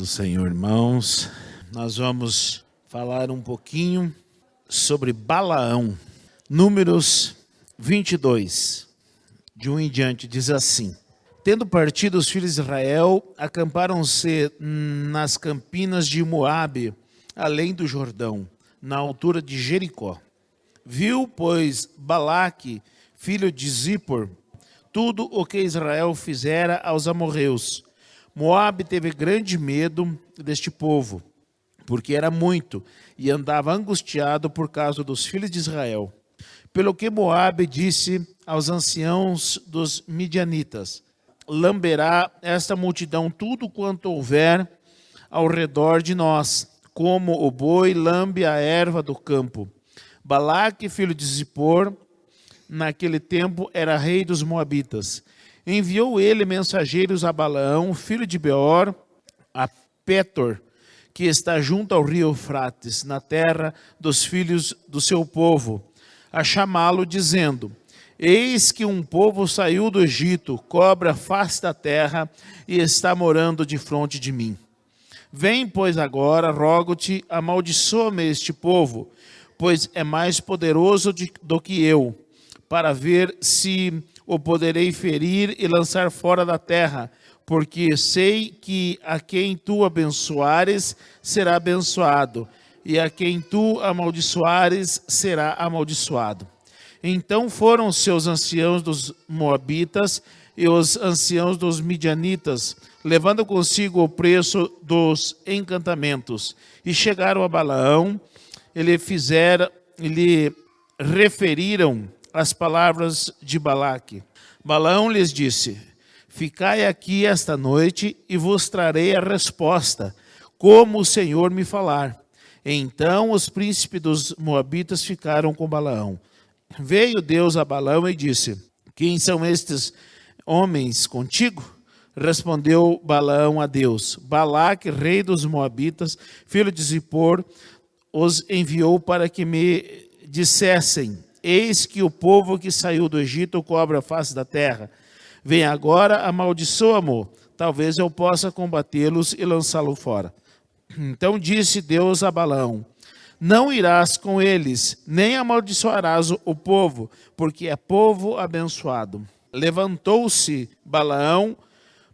do Senhor, irmãos. Nós vamos falar um pouquinho sobre Balaão. Números 22, de 1 em diante, diz assim: Tendo partido os filhos de Israel, acamparam-se nas campinas de Moabe, além do Jordão, na altura de Jericó. Viu, pois, Balaque, filho de Zippor, tudo o que Israel fizera aos amorreus. Moabe teve grande medo deste povo, porque era muito, e andava angustiado por causa dos filhos de Israel. Pelo que Moabe disse aos anciãos dos midianitas: Lamberá esta multidão tudo quanto houver ao redor de nós, como o boi lambe a erva do campo. Balaque, filho de Zippor, naquele tempo era rei dos Moabitas. Enviou ele mensageiros a Balaão, filho de Beor, a Petor, que está junto ao rio Eufrates, na terra dos filhos do seu povo, a chamá-lo, dizendo: Eis que um povo saiu do Egito, cobre a face da terra e está morando defronte de mim. Vem, pois, agora, rogo-te, amaldiçoa-me este povo, pois é mais poderoso do que eu, para ver se o poderei ferir e lançar fora da terra, porque sei que a quem tu abençoares será abençoado, e a quem tu amaldiçoares será amaldiçoado. Então foram seus anciãos dos Moabitas e os anciãos dos Midianitas, levando consigo o preço dos encantamentos, e chegaram a Balaão, lhe referiram as palavras de Balaque. Balaão lhes disse: Ficai aqui esta noite e vos trarei a resposta, como o Senhor me falar. Então os príncipes dos Moabitas ficaram com Balaão. Veio Deus a Balaão e disse: Quem são estes homens contigo? Respondeu Balaão a Deus: Balaque, rei dos Moabitas, filho de Zippor, os enviou para que me dissessem: Eis que o povo que saiu do Egito cobre a face da terra. Vem agora, amaldiçoa-mo, talvez eu possa combatê-los e lançá-lo fora. Então disse Deus a Balaão: Não irás com eles, nem amaldiçoarás o povo, porque é povo abençoado. Levantou-se Balaão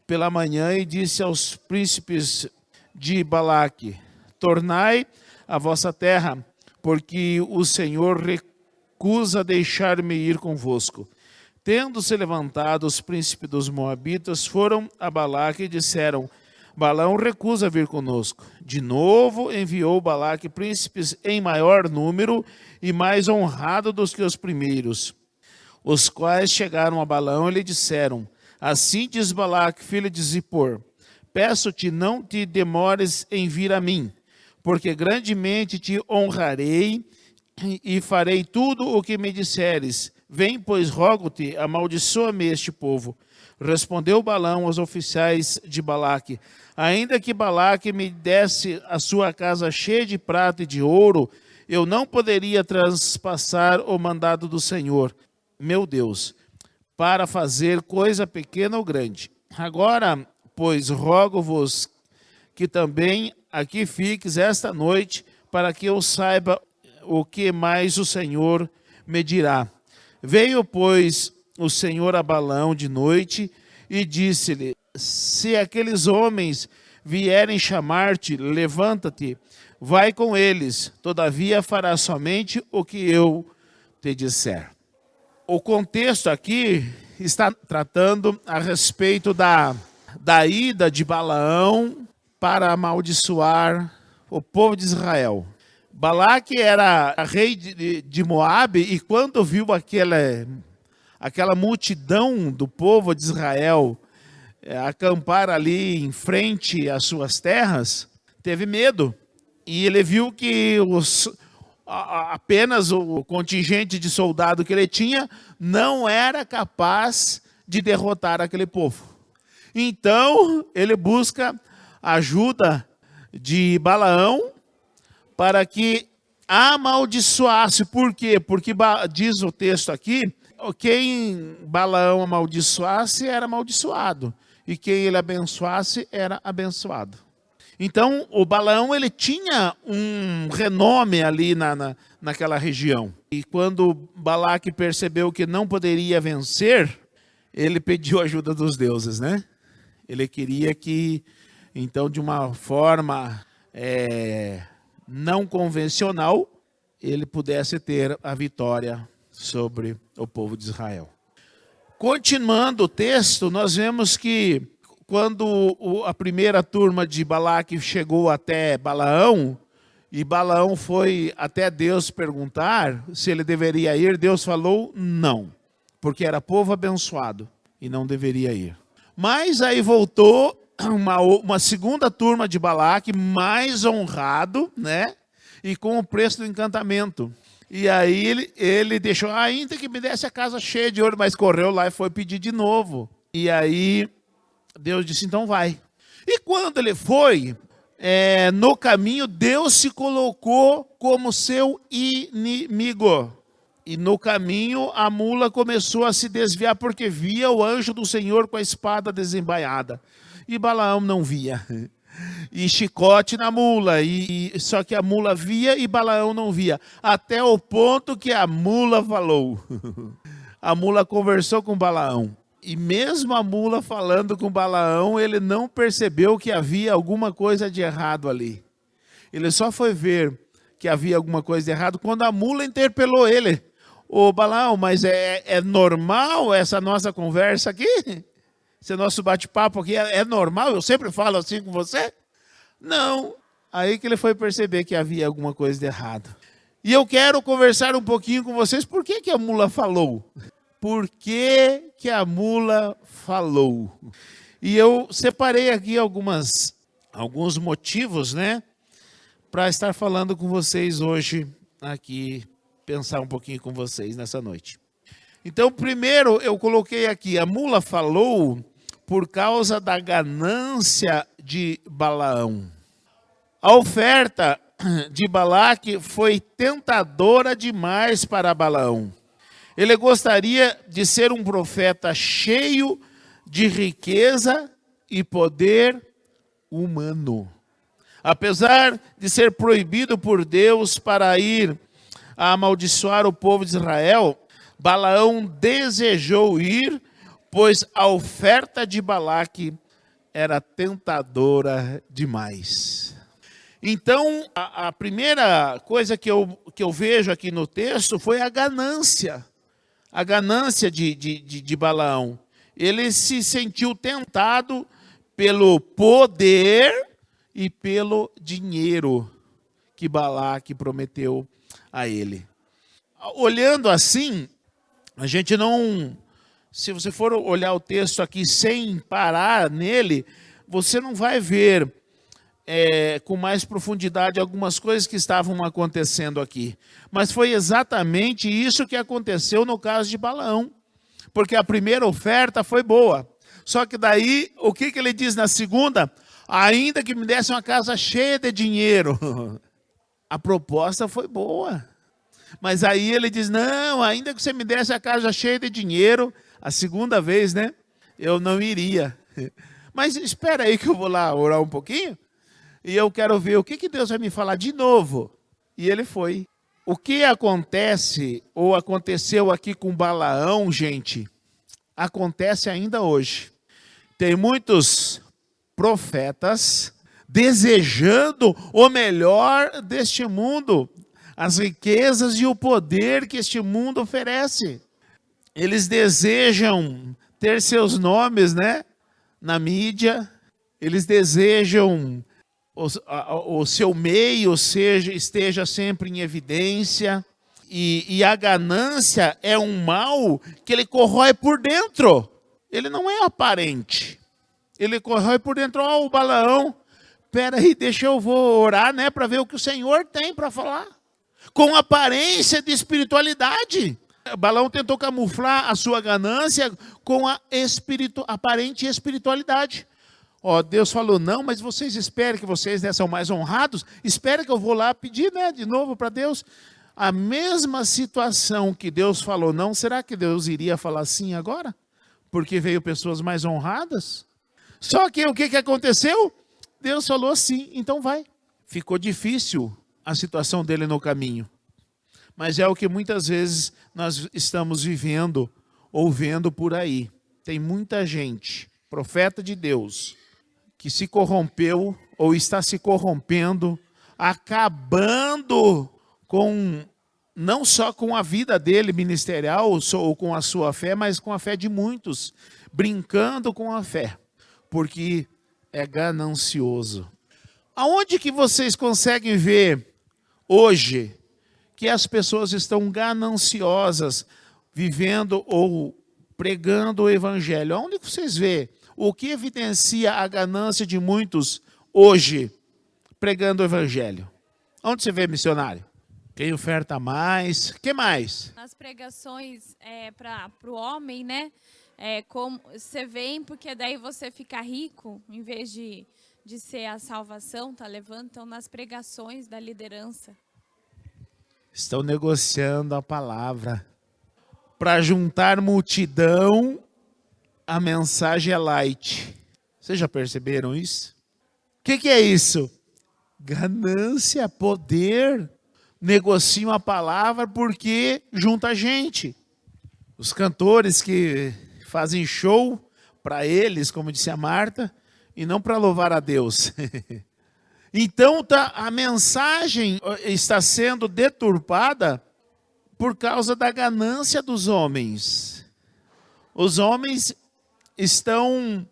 pela manhã e disse aos príncipes de Balaque: Tornai a vossa terra, porque o Senhor recusa deixar-me ir convosco. Tendo-se levantado os príncipes dos Moabitas, foram a Balaque e disseram: Balaão recusa vir conosco. De novo enviou Balaque príncipes em maior número e mais honrado dos que os primeiros, os quais chegaram a Balaão e lhe disseram: Assim diz Balaque, filho de Zippor: Peço-te, não te demores em vir a mim, porque grandemente te honrarei e farei tudo o que me disseres. Vem, pois, rogo-te, amaldiçoa-me este povo. Respondeu Balaão aos oficiais de Balaque: Ainda que Balaque me desse a sua casa cheia de prata e de ouro, eu não poderia transpassar o mandado do Senhor, meu Deus, para fazer coisa pequena ou grande. Agora, pois, rogo-vos que também aqui fiques esta noite, para que eu saiba o que mais o Senhor me dirá. Veio, pois, o Senhor a Balaão de noite e disse-lhe: Se aqueles homens vierem chamar-te, levanta-te, vai com eles, todavia farás somente o que eu te disser. O contexto aqui está tratando a respeito da ida de Balaão para amaldiçoar o povo de Israel. Balaque era rei de Moabe, e quando viu aquela multidão do povo de Israel acampar ali em frente às suas terras, teve medo. E ele viu que apenas o contingente de soldado que ele tinha não era capaz de derrotar aquele povo. Então ele busca a ajuda de Balaão para que amaldiçoasse. Por quê? Porque diz o texto aqui, quem Balaão amaldiçoasse era amaldiçoado, e quem ele abençoasse era abençoado. Então, o Balaão, ele tinha um renome ali naquela região. E quando Balaque percebeu que não poderia vencer, ele pediu ajuda dos deuses, né? Ele queria que, então, de uma forma não convencional, ele pudesse ter a vitória sobre o povo de Israel. Continuando o texto, nós vemos que quando a primeira turma de Balaque chegou até Balaão, e Balaão foi até Deus perguntar se ele deveria ir, Deus falou não, porque era povo abençoado e não deveria ir. Mas aí voltou uma segunda turma de Balaque, mais honrado, né? E com o preço do encantamento. E aí ele deixou, ainda que me desse a casa cheia de ouro, mas correu lá e foi pedir de novo. E aí Deus disse, então vai. E quando ele foi, no caminho, Deus se colocou como seu inimigo. E no caminho, a mula começou a se desviar, porque via o anjo do Senhor com a espada desembainhada. E Balaão não via. E chicote na mula, só que a mula via e Balaão não via. Até o ponto que a mula falou. A mula conversou com Balaão. E mesmo a mula falando com Balaão, ele não percebeu que havia alguma coisa de errado ali. Ele só foi ver que havia alguma coisa de errado quando a mula interpelou ele. Ô Balaão, mas é normal essa nossa conversa aqui? Esse nosso bate-papo aqui é normal? Eu sempre falo assim com você? Não. Aí que ele foi perceber que havia alguma coisa de errado. E eu quero conversar um pouquinho com vocês. Por que a mula falou? Por que a mula falou? E eu separei aqui alguns motivos, né? Para estar falando com vocês hoje aqui, pensar um pouquinho com vocês nessa noite. Então, primeiro eu coloquei aqui, a mula falou por causa da ganância de Balaão. A oferta de Balaque foi tentadora demais para Balaão. Ele gostaria de ser um profeta cheio de riqueza e poder humano. Apesar de ser proibido por Deus para ir a amaldiçoar o povo de Israel, Balaão desejou ir, pois a oferta de Balaque era tentadora demais. Então, a primeira coisa que eu vejo aqui no texto foi a ganância. A ganância de Balaão. Ele se sentiu tentado pelo poder e pelo dinheiro que Balaque prometeu a ele. Olhando assim, a gente não... Se você for olhar o texto aqui sem parar nele, você não vai ver com mais profundidade algumas coisas que estavam acontecendo aqui. Mas foi exatamente isso que aconteceu no caso de Balaão. Porque a primeira oferta foi boa. Só que daí, o que ele diz na segunda? Ainda que me desse uma casa cheia de dinheiro. A proposta foi boa. Mas aí ele diz, não, ainda que você me desse a casa cheia de dinheiro, a segunda vez, né? Eu não iria. Mas espera aí que eu vou lá orar um pouquinho. E eu quero ver o que Deus vai me falar de novo. E ele foi. O que acontece, ou aconteceu aqui com Balaão, gente, acontece ainda hoje. Tem muitos profetas desejando o melhor deste mundo, as riquezas e o poder que este mundo oferece. Eles desejam ter seus nomes, né, na mídia, eles desejam o seu meio esteja sempre em evidência, e a ganância é um mal que ele corrói por dentro, ele não é aparente, ele corrói por dentro. O Balaão, peraí, eu vou orar, né, para ver o que o Senhor tem para falar, com aparência de espiritualidade. Balaão tentou camuflar a sua ganância com a aparente espiritualidade. Deus falou, não, mas vocês esperem que vocês são mais honrados, espera que eu vou lá pedir, né, de novo para Deus. A mesma situação que Deus falou não, será que Deus iria falar sim agora? Porque veio pessoas mais honradas? Só que o que aconteceu? Deus falou sim, então vai. Ficou difícil a situação dele no caminho. Mas é o que muitas vezes nós estamos vivendo ou vendo por aí. Tem muita gente, profeta de Deus, que se corrompeu ou está se corrompendo, acabando com, não só com a vida dele ministerial ou com a sua fé, mas com a fé de muitos, brincando com a fé, porque é ganancioso. Aonde que vocês conseguem ver hoje que as pessoas estão gananciosas, vivendo ou pregando o evangelho? Aonde vocês vê? O que evidencia a ganância de muitos hoje pregando o evangelho? Onde você vê, missionário? Quem oferta mais? Que mais? Nas pregações para o homem, né? Como você vem, porque daí você fica rico, em vez de ser a salvação, tá levando. Então, nas pregações da liderança. Estão negociando a palavra. Para juntar multidão, a mensagem é light. Vocês já perceberam isso? O que é isso? Ganância, poder. Negociam a palavra porque junta gente. Os cantores que fazem show para eles, como disse a Marta, e não para louvar a Deus. Então a mensagem está sendo deturpada por causa da ganância dos homens. Os homens estão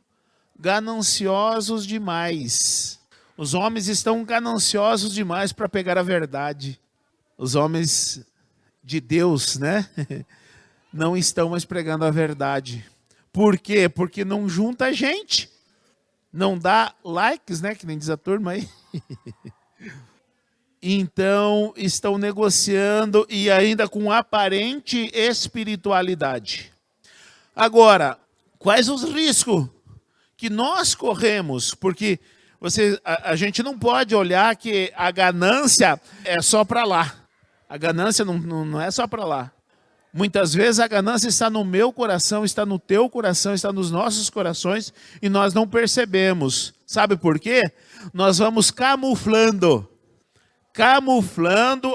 gananciosos demais. Os homens estão gananciosos demais para pegar a verdade. Os homens de Deus, né? Não estão mais pregando a verdade. Por quê? Porque não junta gente. Não dá likes, né? Que nem diz a turma aí. Então, estão negociando e ainda com aparente espiritualidade. Agora, quais os riscos que nós corremos? Porque a gente não pode olhar que a ganância é só para lá. A ganância não é só para lá. Muitas vezes a ganância está no meu coração, está no teu coração, está nos nossos corações e nós não percebemos. Sabe por quê? Nós vamos camuflando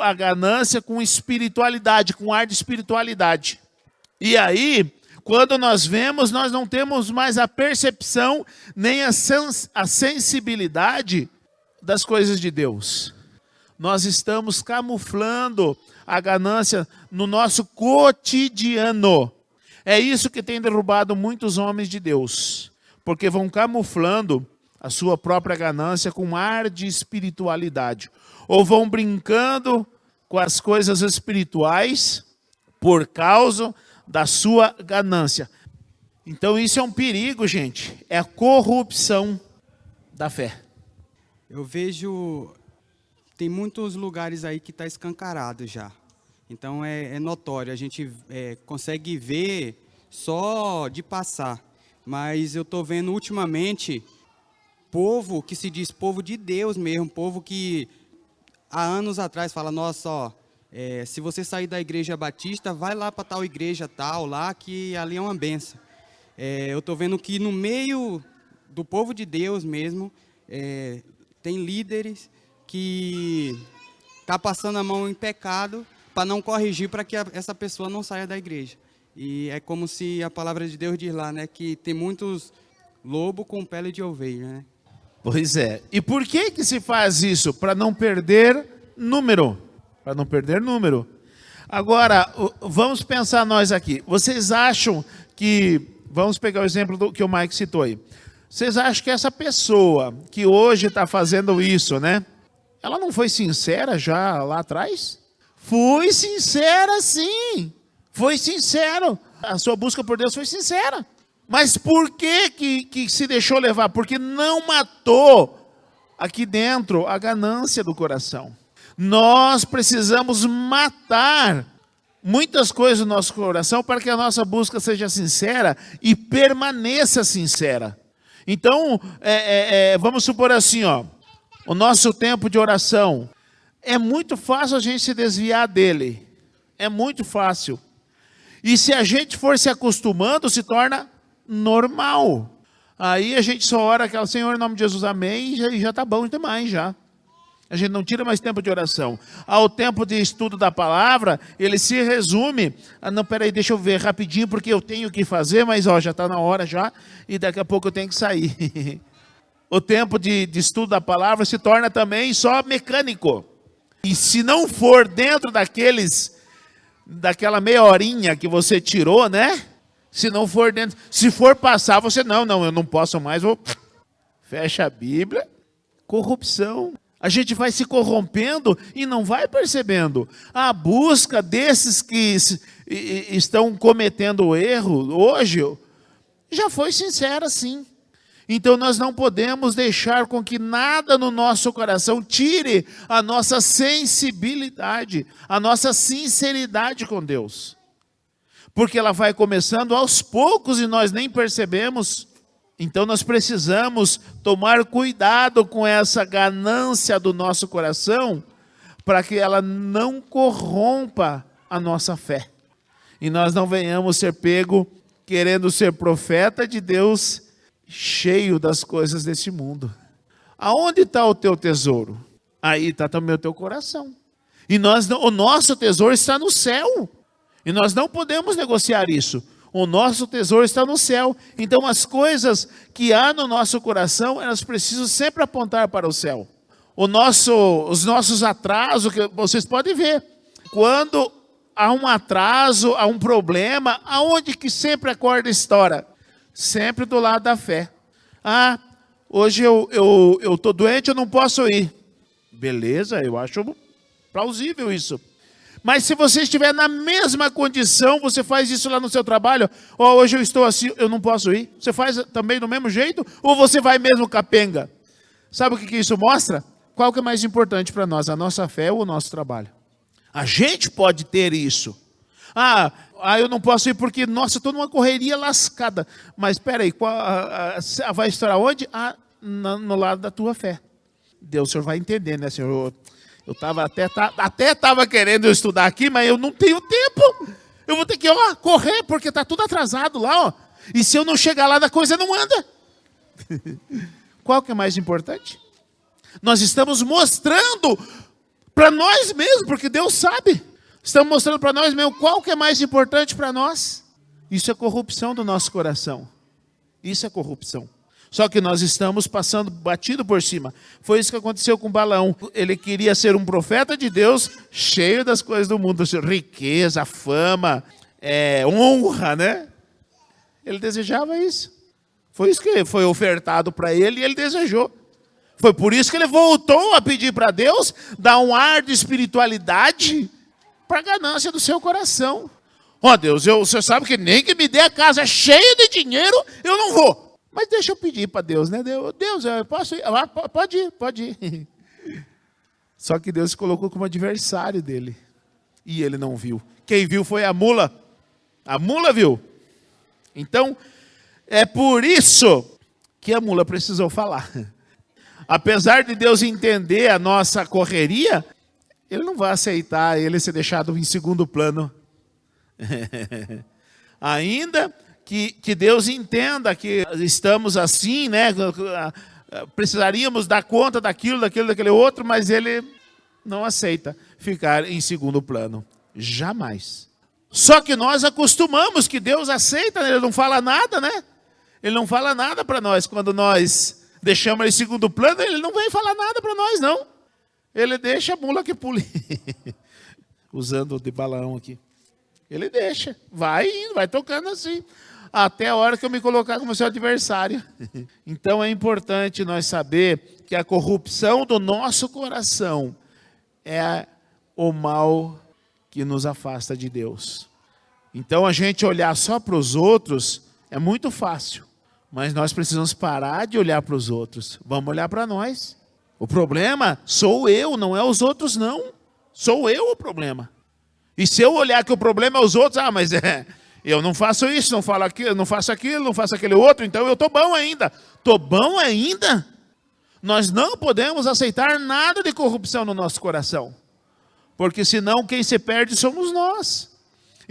a ganância com espiritualidade, com ar de espiritualidade. E aí, quando nós vemos, nós não temos mais a percepção, nem a sensibilidade das coisas de Deus. Nós estamos camuflando a ganância no nosso cotidiano. É isso que tem derrubado muitos homens de Deus, porque vão camuflando a sua própria ganância com ar de espiritualidade. Ou vão brincando com as coisas espirituais por causa da sua ganância. Então isso é um perigo, gente. É a corrupção da fé. Eu vejo, tem muitos lugares aí que está escancarado já. Então é notório, a gente consegue ver só de passar. Mas eu estou vendo ultimamente povo que se diz povo de Deus mesmo, povo que há anos atrás fala, nossa, ó, se você sair da igreja batista, vai lá para tal igreja tal, lá que ali é uma benção. Eu estou vendo que no meio do povo de Deus mesmo, tem líderes que tá passando a mão em pecado para não corrigir, para que essa pessoa não saia da igreja. E é como se a palavra de Deus diz lá, né, que tem muitos lobos com pele de ovelha, né? Pois é. E por que se faz isso? Para não perder número. Para não perder número. Agora, vamos pensar nós aqui. Vocês acham que... Vamos pegar o exemplo que o Mike citou aí. Vocês acham que essa pessoa que hoje está fazendo isso, né? Ela não foi sincera já lá atrás? Foi sincera, sim. Foi sincero. A sua busca por Deus foi sincera. Mas por que se deixou levar? Porque não matou aqui dentro a ganância do coração. Nós precisamos matar muitas coisas no nosso coração para que a nossa busca seja sincera e permaneça sincera. Então, vamos supor assim, ó, o nosso tempo de oração, é muito fácil a gente se desviar dele. É muito fácil. E se a gente for se acostumando, se torna normal. Aí a gente só ora aquela, Senhor, em nome de Jesus, amém, e já está bom demais já. A gente não tira mais tempo de oração. Ao tempo de estudo da palavra, ele se resume. Não, peraí, deixa eu ver rapidinho, porque eu tenho que fazer, mas já está na hora já, e daqui a pouco eu tenho que sair. O tempo de estudo da palavra se torna também só mecânico. E se não for dentro daquela meia horinha que você tirou, né? Se não for dentro, se for passar, você, não, eu não posso mais, fecha a Bíblia. Corrupção. A gente vai se corrompendo e não vai percebendo. A busca desses que estão cometendo o erro hoje já foi sincera, sim. Então nós não podemos deixar com que nada no nosso coração tire a nossa sensibilidade, a nossa sinceridade com Deus. Porque ela vai começando aos poucos e nós nem percebemos. Então nós precisamos tomar cuidado com essa ganância do nosso coração, para que ela não corrompa a nossa fé. E nós não venhamos ser pego querendo ser profeta de Deus, cheio das coisas desse mundo. Aonde está o teu tesouro? Aí está também o teu coração. E o nosso tesouro está no céu. E nós não podemos negociar isso. O nosso tesouro está no céu. Então as coisas que há no nosso coração, elas precisam sempre apontar para o céu. Os nossos atrasos, que vocês podem ver. Quando há um atraso, há um problema, aonde que sempre acorda a história? Sempre do lado da fé. Hoje eu estou doente, eu não posso ir. Beleza, eu acho plausível isso. Mas se você estiver na mesma condição, você faz isso lá no seu trabalho, hoje eu estou assim, eu não posso ir. Você faz também do mesmo jeito? Ou você vai mesmo capenga? Sabe o que isso mostra? Qual que é mais importante para nós, a nossa fé ou o nosso trabalho? A gente pode ter isso. Eu não posso ir porque, nossa, estou numa correria lascada. Mas espera aí, vai estourar onde? No lado da tua fé. Deus, o senhor vai entender, né, senhor? Eu até estava querendo estudar aqui, mas eu não tenho tempo. Eu vou ter que correr, porque está tudo atrasado lá. E se eu não chegar lá, a coisa não anda. Qual que é mais importante? Nós estamos mostrando para nós mesmos, porque Deus sabe. Estamos mostrando para nós mesmos qual que é mais importante para nós. Isso é corrupção do nosso coração. Isso é corrupção. Só que nós estamos passando batido por cima. Foi isso que aconteceu com Balaão. Ele queria ser um profeta de Deus, cheio das coisas do mundo. Riqueza, fama, honra, né? Ele desejava isso. Foi isso que foi ofertado para ele e ele desejou. Foi por isso que ele voltou a pedir para Deus dar um ar de espiritualidade para a ganância do seu coração. Deus, você sabe que nem que me dê a casa cheia de dinheiro, eu não vou. Mas deixa eu pedir para Deus, né? Deus, eu posso ir? Pode ir. Só que Deus se colocou como adversário dele. E ele não viu. Quem viu foi a mula. A mula viu. Então, é por isso que a mula precisou falar. Apesar de Deus entender a nossa correria, Ele não vai aceitar ele ser deixado em segundo plano. Ainda que Deus entenda que estamos assim, né? Precisaríamos dar conta daquele outro, mas Ele não aceita ficar em segundo plano. Jamais. Só que nós acostumamos que Deus aceita, Ele não fala nada, né? Ele não fala nada para nós. Quando nós deixamos Ele em segundo plano, Ele não vem falar nada para nós, não. Ele deixa a mula que pule. Usando de Balaão aqui. Ele deixa. Vai indo, vai tocando assim. Até a hora que eu me colocar como seu adversário. Então é importante nós saber que a corrupção do nosso coração é o mal que nos afasta de Deus. Então a gente olhar só para os outros é muito fácil. Mas nós precisamos parar de olhar para os outros. Vamos olhar para nós. O problema sou eu, não é os outros não. Sou eu o problema. E se eu olhar que o problema é os outros, mas eu não faço isso, não falo aquilo, não faço aquilo, não faço aquele outro, então eu estou bom ainda. Estou bom ainda? Nós não podemos aceitar nada de corrupção no nosso coração. Porque senão quem se perde somos nós.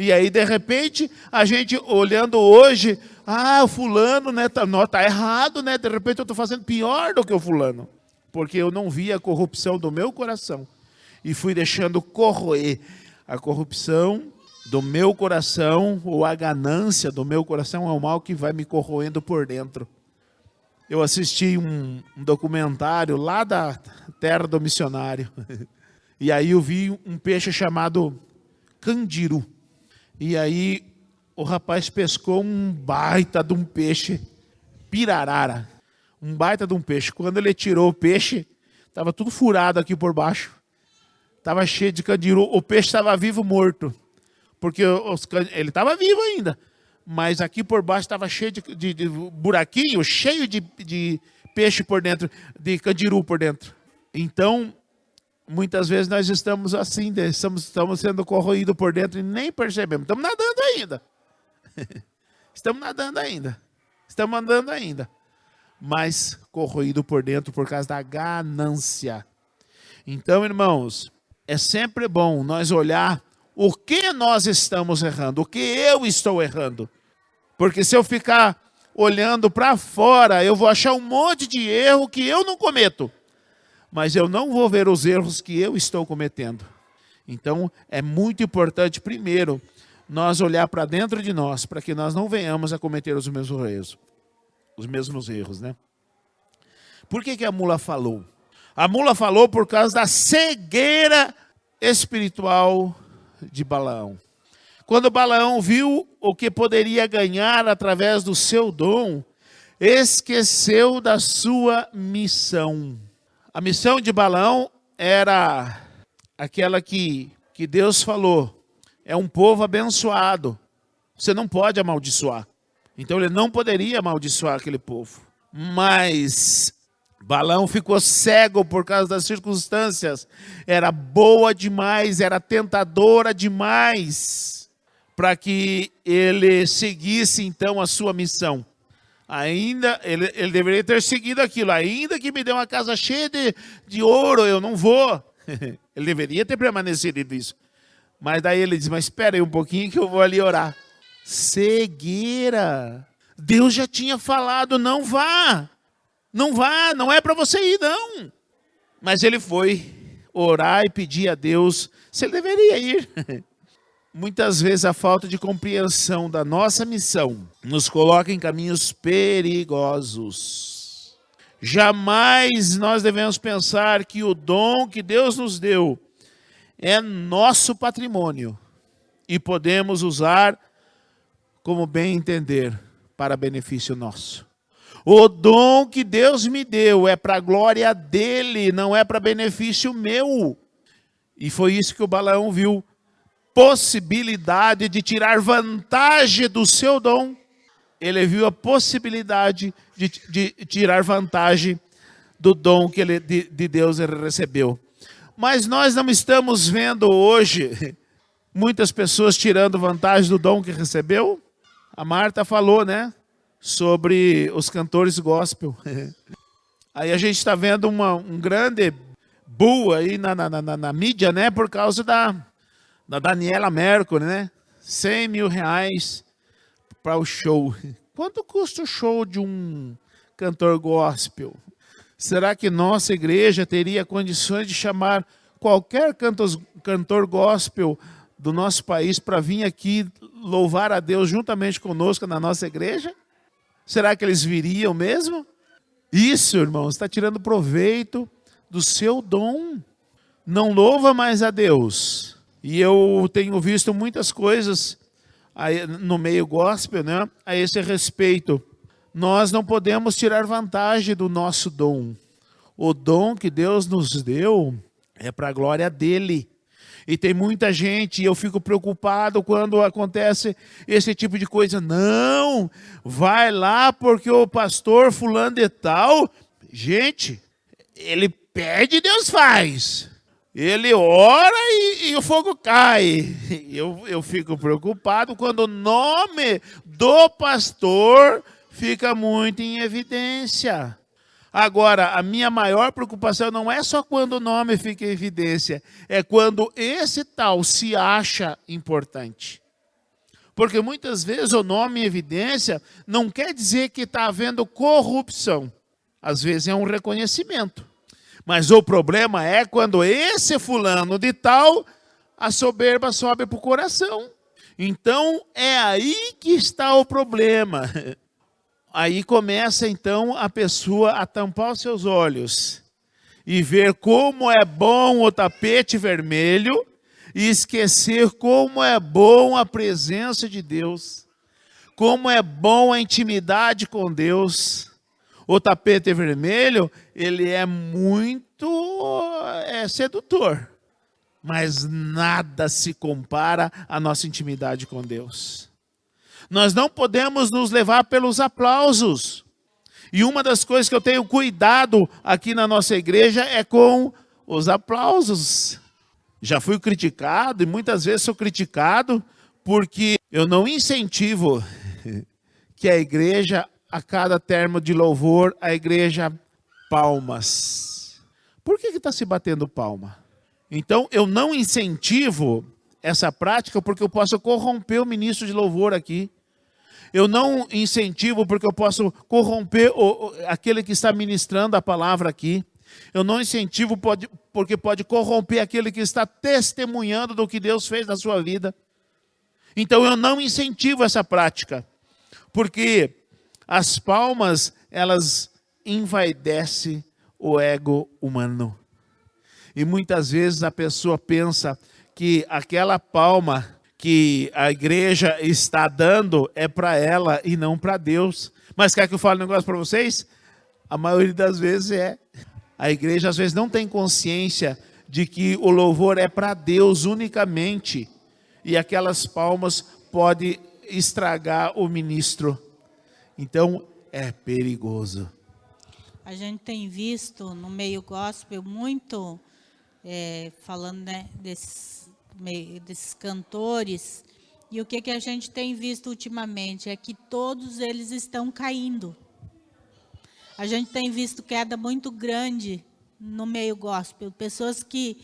E aí, de repente, a gente olhando hoje, o fulano, né, tá errado, né? De repente eu estou fazendo pior do que o fulano. Porque eu não vi a corrupção do meu coração. E fui deixando corroer a corrupção do meu coração, ou a ganância do meu coração é o mal que vai me corroendo por dentro. Eu assisti um documentário lá da terra do missionário. E aí eu vi um peixe chamado candiru. E aí o rapaz pescou um baita de um peixe, pirarara. Um baita de um peixe. Quando ele tirou o peixe, estava tudo furado aqui por baixo. Estava cheio de candiru. O peixe estava vivo, morto. Porque ele estava vivo ainda. Mas aqui por baixo estava cheio de buraquinho, cheio de peixe por dentro, de candiru por dentro. Então, muitas vezes nós estamos assim, estamos sendo corroídos por dentro e nem percebemos. Estamos nadando ainda. Estamos nadando ainda. Estamos andando ainda. Mas corroído por dentro por causa da ganância. Então, irmãos, é sempre bom nós olhar o que nós estamos errando, o que eu estou errando. Porque se eu ficar olhando para fora, eu vou achar um monte de erro que eu não cometo. Mas eu não vou ver os erros que eu estou cometendo. Então, é muito importante, primeiro, nós olhar para dentro de nós, para que nós não venhamos a cometer os mesmos erros. Os mesmos erros, né? Por que a mula falou? A mula falou por causa da cegueira espiritual de Balaão. Quando Balaão viu o que poderia ganhar através do seu dom, esqueceu da sua missão. A missão de Balaão era aquela que Deus falou. É um povo abençoado. Você não pode amaldiçoar. Então ele não poderia amaldiçoar aquele povo. Mas Balaão ficou cego por causa das circunstâncias. Era boa demais, era tentadora demais para que ele seguisse então a sua missão. Ainda, ele deveria ter seguido aquilo. Ainda que me dê uma casa cheia de ouro, eu não vou. Ele deveria ter permanecido nisso. Mas daí ele diz, mas espera aí um pouquinho que eu vou ali orar. Cegueira. Deus já tinha falado, não vá. Não vá, não é para você ir, não. Mas ele foi orar e pedir a Deus se ele deveria ir. Muitas vezes a falta de compreensão da nossa missão nos coloca em caminhos perigosos. Jamais nós devemos pensar que o dom que Deus nos deu é nosso patrimônio e podemos usar como bem entender para benefício nosso. O dom que Deus me deu é para a glória dele, não é para benefício meu. E foi isso que o Balaão viu. Possibilidade de tirar vantagem do seu dom. Ele viu a possibilidade de tirar vantagem do dom que de Deus ele recebeu. Mas nós não estamos vendo hoje muitas pessoas tirando vantagem do dom que recebeu. A Marta falou, né? Sobre os cantores gospel. Aí a gente está vendo um grande bull aí na mídia, né? Por causa da Daniela Mercury, né? 100 mil reais para o show. Quanto custa o show de um cantor gospel? Será que nossa igreja teria condições de chamar qualquer cantor gospel do nosso país para vir aqui louvar a Deus juntamente conosco na nossa igreja? Será que eles viriam mesmo? Isso, irmãos, está tirando proveito do seu dom. Não louva mais a Deus. E eu tenho visto muitas coisas aí no meio gospel, né, a esse respeito. Nós não podemos tirar vantagem do nosso dom. O dom que Deus nos deu é para a glória dele. E tem muita gente, e eu fico preocupado quando acontece esse tipo de coisa. Não, vai lá porque o pastor fulano de tal, gente, ele pede, Deus faz. Ele ora e o fogo cai. Eu fico preocupado quando o nome do pastor fica muito em evidência. Agora, a minha maior preocupação não é só quando o nome fica em evidência, é quando esse tal se acha importante. Porque muitas vezes o nome em evidência não quer dizer que está havendo corrupção. Às vezes é um reconhecimento. Mas o problema é quando esse fulano de tal, a soberba sobe para o coração. Então é aí que está o problema. Aí começa então a pessoa a tampar os seus olhos e ver como é bom o tapete vermelho e esquecer como é bom a presença de Deus, como é bom a intimidade com Deus. O tapete vermelho, ele é muito sedutor, mas nada se compara à nossa intimidade com Deus. Nós não podemos nos levar pelos aplausos. E uma das coisas que eu tenho cuidado aqui na nossa igreja é com os aplausos. Já fui criticado e muitas vezes sou criticado porque eu não incentivo que a igreja, a cada termo de louvor, a igreja palmas. Por que está se batendo palma? Então eu não incentivo essa prática porque eu posso corromper o ministro de louvor aqui. Eu não incentivo porque eu posso corromper aquele que está ministrando a palavra aqui. Eu não incentivo porque pode corromper aquele que está testemunhando do que Deus fez na sua vida. Então eu não incentivo essa prática. Porque as palmas, elas envaidecem o ego humano. E muitas vezes a pessoa pensa que aquela palma que a igreja está dando é para ela e não para Deus. Mas quer que eu fale um negócio para vocês? A maioria das vezes é. A igreja às vezes não tem consciência de que o louvor é para Deus unicamente. E aquelas palmas podem estragar o ministro. Então é perigoso. A gente tem visto no meio gospel muito, falando, né, desses cantores, e o que a gente tem visto ultimamente é que todos eles estão caindo. A gente tem visto queda muito grande no meio gospel, pessoas que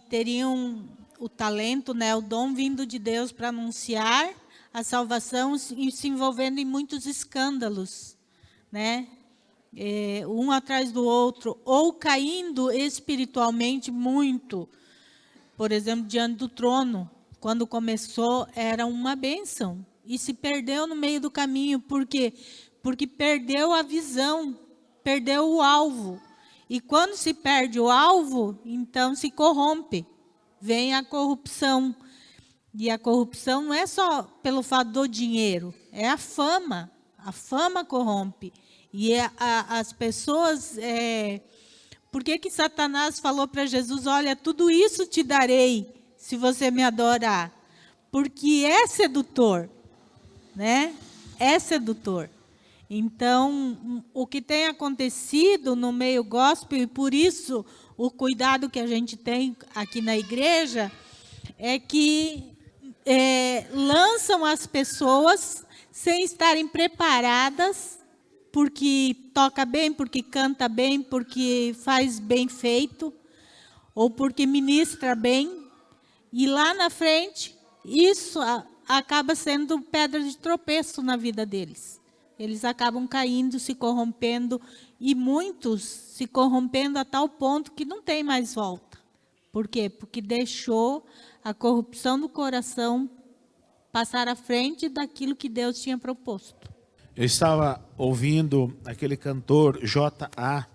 teriam o talento, né, o dom vindo de Deus para anunciar a salvação e se envolvendo em muitos escândalos, né? Um atrás do outro, ou caindo espiritualmente muito. Por exemplo, diante do trono, quando começou, era uma bênção. E se perdeu no meio do caminho. Por quê? Porque perdeu a visão, perdeu o alvo. E quando se perde o alvo, então se corrompe. Vem a corrupção. E a corrupção não é só pelo fato do dinheiro, é a fama. A fama corrompe. E as pessoas... Por que Satanás falou para Jesus, olha, tudo isso te darei se você me adorar? Porque é sedutor, né? É sedutor. Então, o que tem acontecido no meio gospel, e por isso o cuidado que a gente tem aqui na igreja, é que lançam as pessoas sem estarem preparadas, porque toca bem, porque canta bem, porque faz bem feito, ou porque ministra bem, e lá na frente, isso acaba sendo pedra de tropeço na vida deles. Eles acabam caindo, se corrompendo, e muitos se corrompendo a tal ponto que não tem mais volta. Por quê? Porque deixou a corrupção do coração passar à frente daquilo que Deus tinha proposto. Eu estava ouvindo aquele cantor J.A.,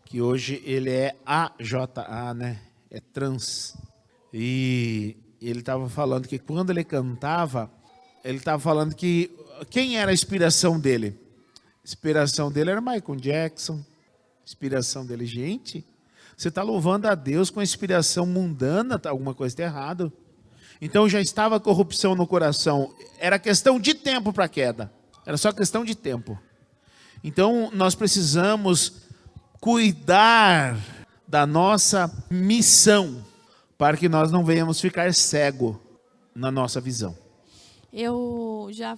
que hoje ele é AJA, né? É trans. E ele estava falando que quando ele cantava, ele estava falando que quem era a inspiração dele? A inspiração dele era Michael Jackson. A inspiração dele, gente, você está louvando a Deus com a inspiração mundana, alguma coisa está errada. Então já estava a corrupção no coração. Era questão de tempo para a queda. Era só questão de tempo. Então, nós precisamos cuidar da nossa missão para que nós não venhamos ficar cego na nossa visão. Eu já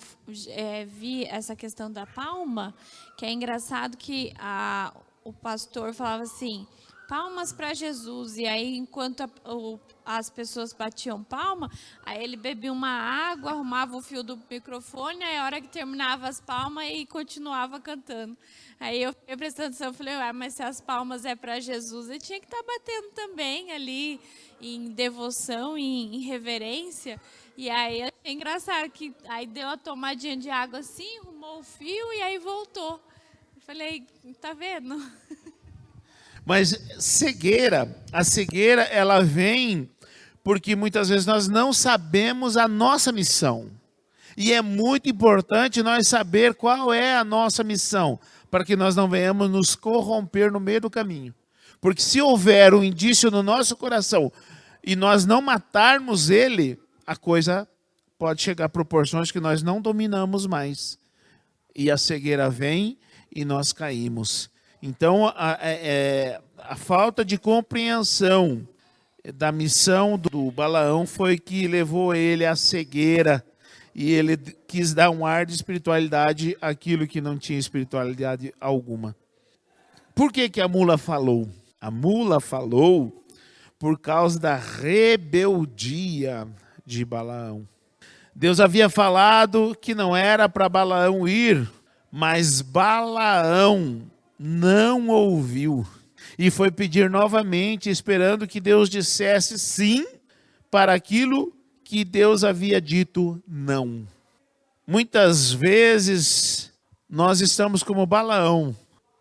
vi essa questão da palma, que é engraçado que o pastor falava assim, palmas para Jesus. E aí, enquanto as pessoas batiam palma, aí ele bebia uma água, arrumava o fio do microfone, aí a hora que terminava as palmas, e continuava cantando. Aí eu fiquei prestando atenção, falei, mas se as palmas é para Jesus, ele tinha que estar batendo também ali, em devoção, em reverência. E aí eu achei engraçado que aí deu a tomadinha de água assim, arrumou o fio e aí voltou. Eu falei, tá vendo? Mas a cegueira, ela vem porque muitas vezes nós não sabemos a nossa missão. E é muito importante nós saber qual é a nossa missão, para que nós não venhamos nos corromper no meio do caminho. Porque se houver um indício no nosso coração e nós não matarmos ele, a coisa pode chegar a proporções que nós não dominamos mais. E a cegueira vem e nós caímos. Então, a falta de compreensão da missão do Balaão foi que levou ele à cegueira. E ele quis dar um ar de espiritualidade àquilo que não tinha espiritualidade alguma. Por que a mula falou? A mula falou por causa da rebeldia de Balaão. Deus havia falado que não era para Balaão ir, mas Balaão não ouviu. E foi pedir novamente, esperando que Deus dissesse sim para aquilo que Deus havia dito não. Muitas vezes nós estamos como Balaão.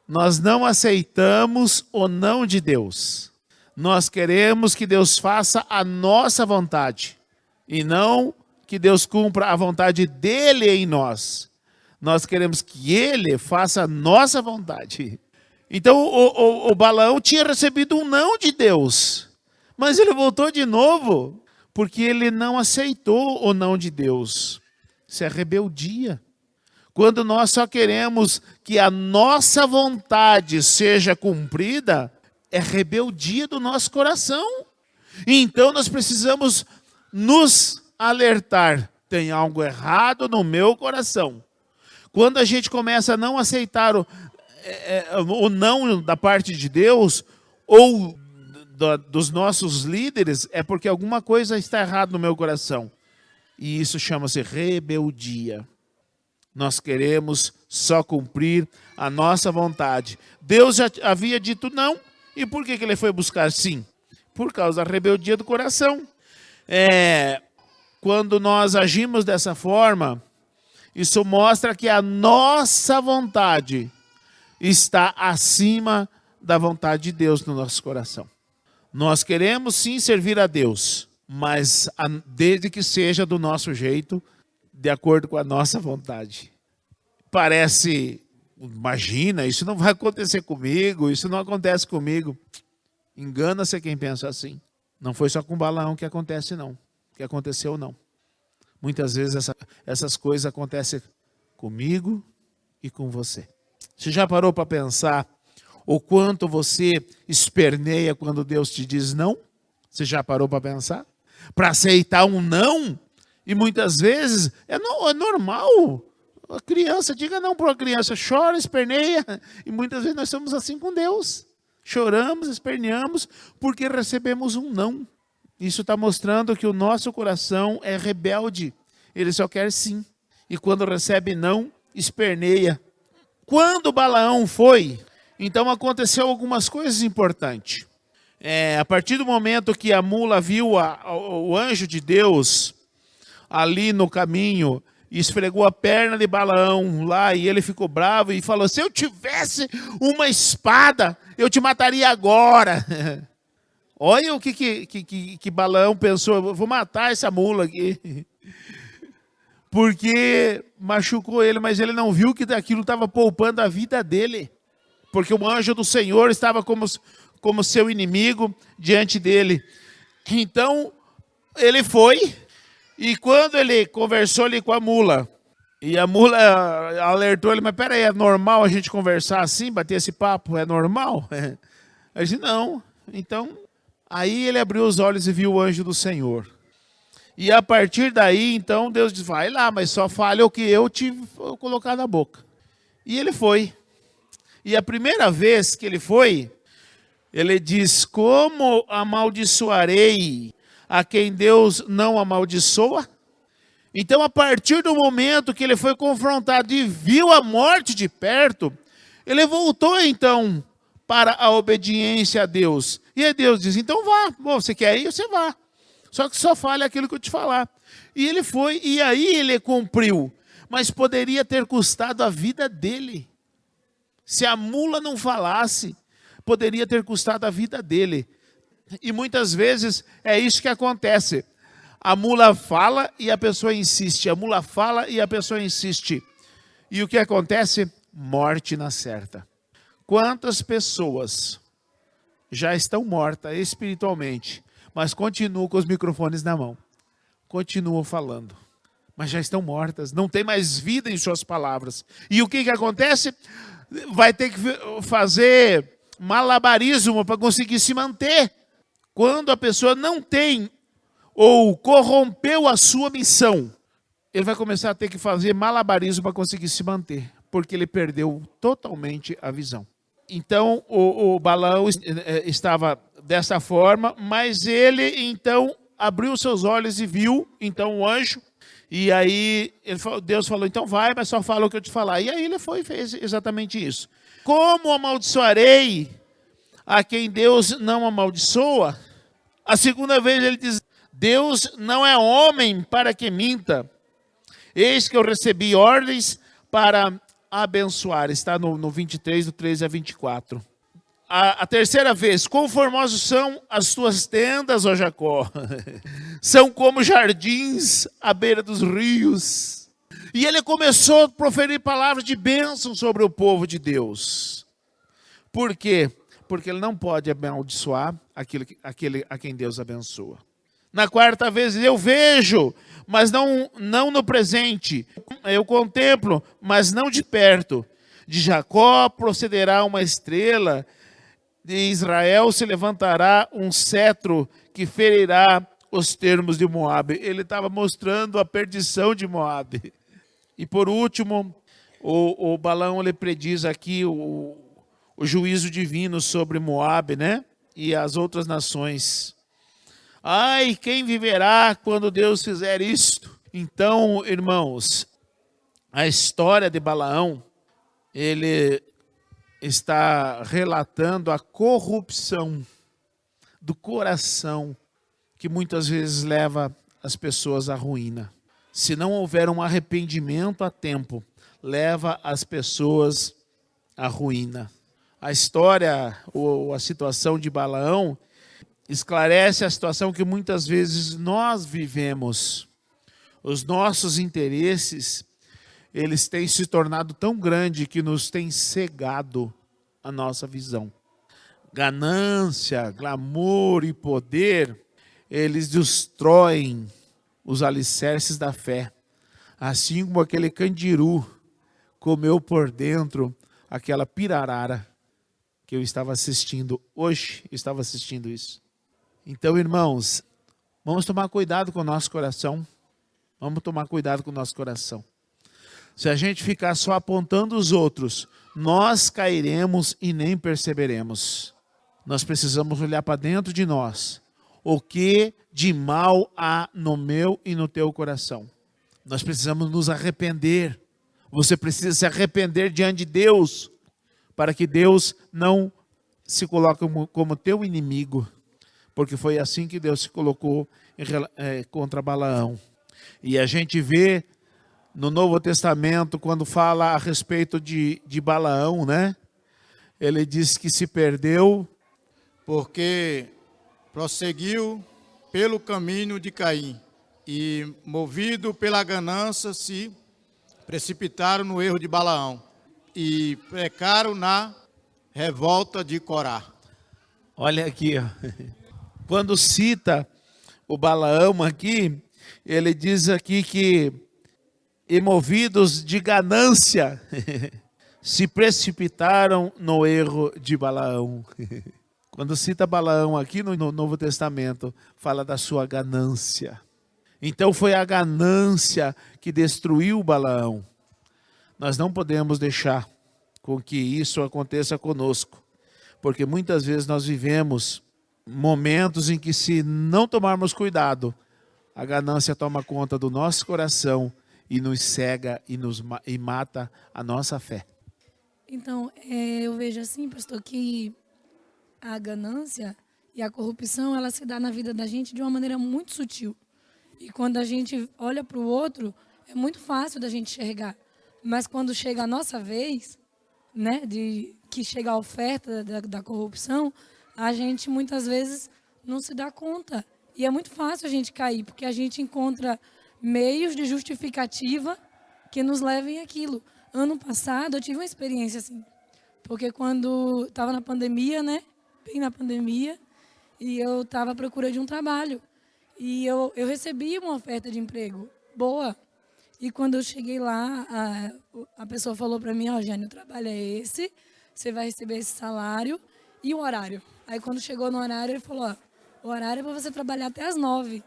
Nós não aceitamos o não de Deus. Nós queremos que Deus faça a nossa vontade e não que Deus cumpra a vontade dele em nós. Nós queremos que ele faça a nossa vontade. Então o Balaão tinha recebido um não de Deus, mas ele voltou de novo porque ele não aceitou o não de Deus. Isso é rebeldia. Quando nós só queremos que a nossa vontade seja cumprida, é rebeldia do nosso coração. Então nós precisamos nos alertar. Tem algo errado no meu coração. Quando a gente começa a não aceitar o não da parte de Deus, ou dos nossos líderes, é porque alguma coisa está errada no meu coração. E isso chama-se rebeldia. Nós queremos só cumprir a nossa vontade. Deus já havia dito não. E por que ele foi buscar sim? Por causa da rebeldia do coração. Quando nós agimos dessa forma, isso mostra que a nossa vontade está acima da vontade de Deus no nosso coração. Nós queremos sim servir a Deus, mas desde que seja do nosso jeito, de acordo com a nossa vontade. Parece, imagina, isso não vai acontecer comigo, isso não acontece comigo. Engana-se quem pensa assim. Não foi só com Balaão que acontece não, que aconteceu não. Muitas vezes essas coisas acontecem comigo e com você. Você já parou para pensar o quanto você esperneia quando Deus te diz não? Você já parou para pensar? Para aceitar um não? E muitas vezes é normal. A criança, diga não para a criança, chora, esperneia. E muitas vezes nós somos assim com Deus. Choramos, esperneamos, porque recebemos um não. Isso está mostrando que o nosso coração é rebelde. Ele só quer sim. E quando recebe não, esperneia. Quando Balaão foi, então aconteceu algumas coisas importantes. A partir do momento que a mula viu o anjo de Deus ali no caminho, esfregou a perna de Balaão lá, e ele ficou bravo e falou: se eu tivesse uma espada, eu te mataria agora. Olha o que Balaão pensou: eu vou matar essa mula aqui. Porque machucou ele, mas ele não viu que daquilo estava poupando a vida dele. Porque o anjo do Senhor estava como seu inimigo diante dele. Então, ele foi, e quando ele conversou ali com a mula, e a mula alertou ele: mas peraí, é normal a gente conversar assim, bater esse papo? É normal? Ele disse: não. Então, aí ele abriu os olhos e viu o anjo do Senhor. E a partir daí, então, Deus diz: vai lá, mas só fale o que eu te vou colocar na boca. E ele foi. E a primeira vez que ele foi, Ele diz: como amaldiçoarei a quem Deus não amaldiçoa? Então, a partir do momento que ele foi confrontado e viu a morte de perto, ele voltou então para a obediência a Deus. E aí Deus diz: então vá, bom, você quer ir, você vá. Só que só fale aquilo que eu te falar. E ele foi, e aí ele cumpriu. Mas poderia ter custado a vida dele. Se a mula não falasse, poderia ter custado a vida dele. E muitas vezes é isso que acontece. A mula fala e a pessoa insiste. A mula fala e a pessoa insiste. E o que acontece? Morte na certa. Quantas pessoas já estão mortas espiritualmente, mas continuam com os microfones na mão, continuam falando, mas já estão mortas, não tem mais vida em suas palavras. E o que acontece? Vai ter que fazer malabarismo para conseguir se manter. Quando a pessoa não tem ou corrompeu a sua missão, ele vai começar a ter que fazer malabarismo para conseguir se manter, porque ele perdeu totalmente a visão. Então, o Balaão estava dessa forma, mas ele, então, abriu seus olhos e viu, então, o anjo. E aí, Deus falou: então vai, mas só fala o que eu te falar. E aí ele foi e fez exatamente isso. Como amaldiçoarei a quem Deus não amaldiçoa? A segunda vez ele diz: Deus não é homem para que minta. Eis que eu recebi ordens para abençoar. Está no 23, do 13 a 24. A terceira vez: quão formosos são as tuas tendas, ó Jacó. São como jardins à beira dos rios. E ele começou a proferir palavras de bênção sobre o povo de Deus. Por quê? Porque ele não pode amaldiçoar aquele a quem Deus abençoa. Na quarta vez: eu vejo, mas não no presente. Eu contemplo, mas não de perto. De Jacó procederá uma estrela, de Israel se levantará um cetro que ferirá os termos de Moabe. Ele estava mostrando a perdição de Moabe. E por último, o Balaão ele prediz aqui o juízo divino sobre Moabe, né? E as outras nações. Ai, quem viverá quando Deus fizer isto? Então, irmãos, a história de Balaão, ele está relatando a corrupção do coração que muitas vezes leva as pessoas à ruína. Se não houver um arrependimento a tempo, leva as pessoas à ruína. A história ou a situação de Balaão esclarece a situação que muitas vezes nós vivemos. Os nossos interesses, eles têm se tornado tão grandes que nos têm cegado a nossa visão. Ganância, glamour e poder, eles destroem os alicerces da fé. Assim como aquele candiru comeu por dentro aquela pirarara que eu estava assistindo hoje, estava assistindo isso. Então, irmãos, vamos tomar cuidado com o nosso coração. Vamos tomar cuidado com o nosso coração. Se a gente ficar só apontando os outros, nós cairemos e nem perceberemos. Nós precisamos olhar para dentro de nós. O que de mal há no meu e no teu coração? Nós precisamos nos arrepender. Você precisa se arrepender diante de Deus, para que Deus não se coloque como teu inimigo. Porque foi assim que Deus se colocou contra Balaão. E a gente vê no Novo Testamento, quando fala a respeito de Balaão, né? Ele diz que se perdeu porque prosseguiu pelo caminho de Caim e, movido pela ganância, se precipitaram no erro de Balaão e pecaram na revolta de Corá. Olha aqui, ó. Quando cita o Balaão aqui, ele diz aqui que, e movidos de ganância, se precipitaram no erro de Balaão. Quando cita Balaão aqui no Novo Testamento, fala da sua ganância. Então foi a ganância que destruiu Balaão. Nós não podemos deixar com que isso aconteça conosco. porque muitas vezes nós vivemos momentos em que, se não tomarmos cuidado, a ganância toma conta do nosso coração e nos cega e mata a nossa fé. Então, eu vejo assim, pastor, que a ganância e a corrupção, ela se dá na vida da gente de uma maneira muito sutil. E quando a gente olha para o outro, é muito fácil da gente enxergar. Mas quando chega a nossa vez, né, que chega a oferta da corrupção, a gente muitas vezes não se dá conta. E é muito fácil a gente cair, porque a gente encontra meios de justificativa que nos levem àquilo. Ano passado eu tive uma experiência assim, porque quando estava na pandemia, né, bem na pandemia, e eu estava à procura de um trabalho. E eu recebi uma oferta de emprego boa. E quando eu cheguei lá, a pessoa falou para mim, Jane, o trabalho é esse, você vai receber esse salário e o horário. Aí quando chegou no horário, ele falou, o horário é para você trabalhar até as 9.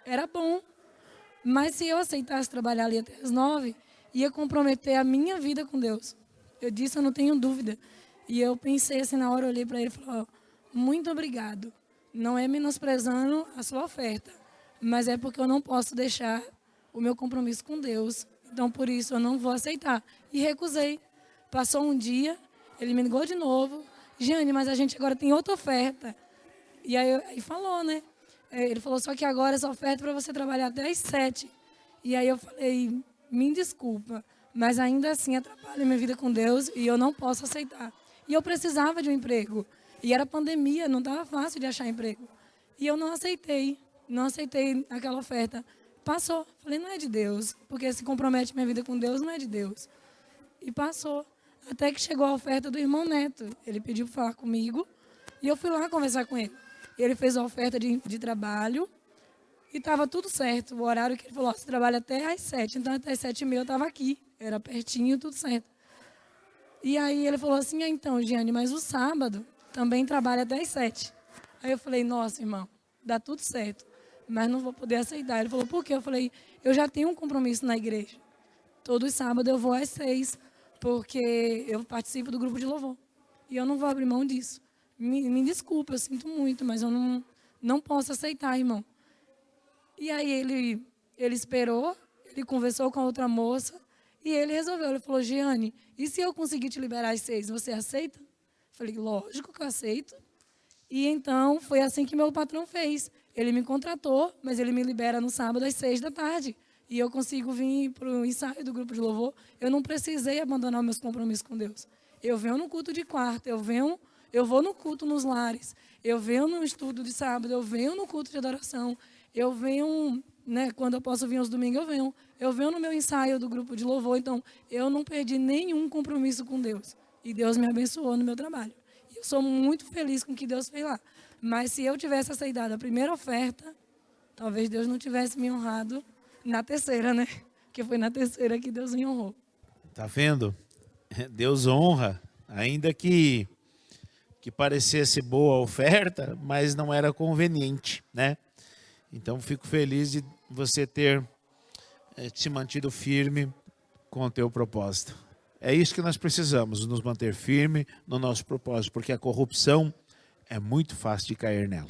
Era bom. Mas se eu aceitasse trabalhar ali até as 9, ia comprometer a minha vida com Deus. Eu disse, eu não tenho dúvida. E eu pensei assim, na hora eu olhei para ele e falei, muito obrigado. Não é menosprezando a sua oferta, mas é porque eu não posso deixar o meu compromisso com Deus. Então, por isso, eu não vou aceitar. E recusei. Passou um dia, ele me ligou de novo. Jane, mas a gente agora tem outra oferta. E aí falou, né? Ele falou, só que agora essa oferta é para você trabalhar até às 7. E aí eu falei, me desculpa, mas ainda assim atrapalha a minha vida com Deus e eu não posso aceitar. E eu precisava de um emprego. E era pandemia, não estava fácil de achar emprego. E eu não aceitei aquela oferta. Passou. Falei, não é de Deus, porque se compromete minha vida com Deus, não é de Deus. E passou. Até que chegou a oferta do irmão Neto. Ele pediu para falar comigo e eu fui lá conversar com ele. Ele fez a oferta de trabalho e estava tudo certo. O horário que ele falou, você trabalha até às 7. Então até às 7h30 eu estava aqui. Era pertinho, tudo certo. E aí ele falou assim, então, Giane, mas o sábado também trabalha até às 7. Aí eu falei, nossa, irmão, dá tudo certo, mas não vou poder aceitar. Ele falou, por quê? Eu falei, eu já tenho um compromisso na igreja. Todo sábado eu vou às 6, porque eu participo do grupo de louvor. E eu não vou abrir mão disso. Me desculpa, eu sinto muito, mas eu não posso aceitar, irmão. E aí ele esperou, ele conversou com a outra moça, e ele resolveu. Ele falou, Giane, e se eu conseguir te liberar às 6, você aceita? Falei, lógico que eu aceito. E então, foi assim que meu patrão fez. Ele me contratou, mas ele me libera no sábado às 6 da tarde. E eu consigo vir para o ensaio do grupo de louvor. Eu não precisei abandonar meus compromissos com Deus. Eu venho no culto de quarta, eu vou no culto nos lares, eu venho no estudo de sábado, eu venho no culto de adoração, eu venho, né, quando eu posso vir aos domingos, eu venho no meu ensaio do grupo de louvor. Então, eu não perdi nenhum compromisso com Deus. E Deus me abençoou no meu trabalho. E eu sou muito feliz com o que Deus fez lá. Mas se eu tivesse aceitado a primeira oferta, talvez Deus não tivesse me honrado na terceira, né? Porque foi na terceira que Deus me honrou. Tá vendo? Deus honra, ainda que parecesse boa a oferta, mas não era conveniente, né? Então, fico feliz de você ter te mantido firme com o teu propósito. É isso que nós precisamos, nos manter firme no nosso propósito, porque a corrupção é muito fácil de cair nela.